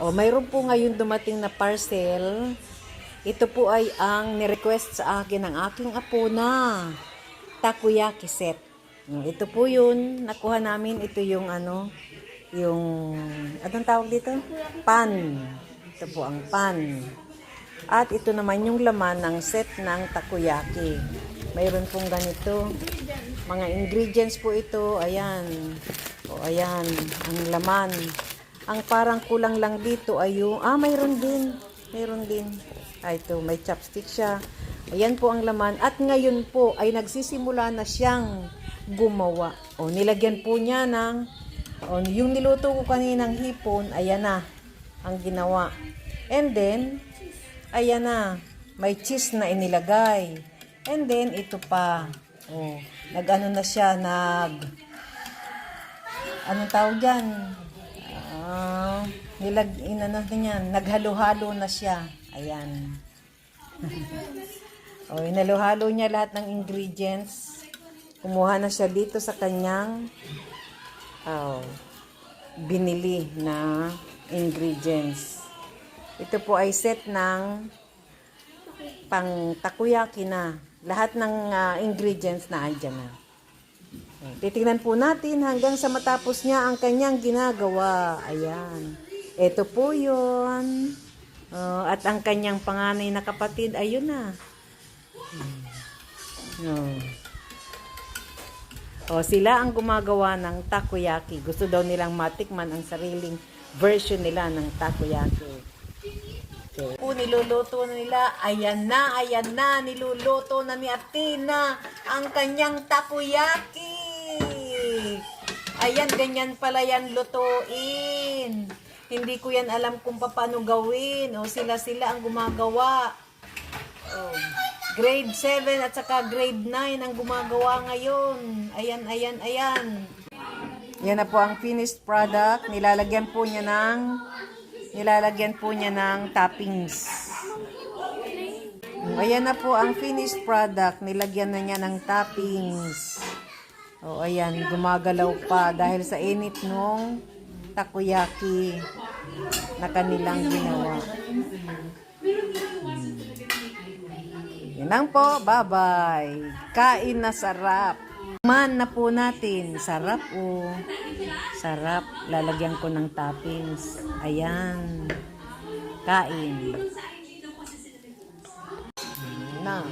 O, mayroon po ngayon dumating na parcel. Ito po ay ang nirequest sa akin ng aking apo na takoyaki set. Ito po yun. Nakuha namin. Ito yung anong tawag dito? Pan. Ito po ang pan. At ito naman yung laman ng set ng takoyaki. Mayroon pong ganito. Mga ingredients po ito. Ayan. O, ayan. Ang laman. Ang parang kulang lang dito ay yung, mayroon din. Mayroon din. Ito, may chopstick siya. Ayan po ang laman. At ngayon po ay nagsisimula na siyang gumawa. O, nilagyan po niya ng, yung niluto ko kaninang hipon, ayan na, ang ginawa. And then, ayan na, may cheese na inilagay. And then, ito pa. O, nag-ano na siya, anong tawag dyan? Naghalo-halo na siya. Ayan. O, inalo-halo niya lahat ng ingredients. Kumuha na siya dito sa kanyang binili na ingredients. Ito po ay set ng pang takoyaki na. Lahat ng ingredients na andyan na. Titingnan po natin hanggang sa matapos niya ang kanyang ginagawa. Ayan. Ito po yun. At ang kanyang panganay na kapatid, ayun na. Sila ang gumagawa ng takoyaki. Gusto daw nilang matikman ang sariling version nila ng takoyaki. Okay. Niluluto na nila. Ayan na. Niluluto na ni Athena ang kanyang takoyaki. Ayan, ganyan pala yan lutuin. Hindi ko yan alam kung paano gawin. Sila ang gumagawa. Grade 7 at saka grade 9 ang gumagawa ngayon. Ayan. Yan na po ang finished product. Nilalagyan po niya ng toppings. Ayan na po ang finished product. Nilagyan na niya ng toppings. Ayan, gumagalaw pa dahil sa init nung takoyaki na kanilang ginawa. Yan lang po. Bye-bye. Kain na sarap. Man na po natin. Sarap Sarap. Lalagyan ko ng toppings. Ayan. Kain. Na.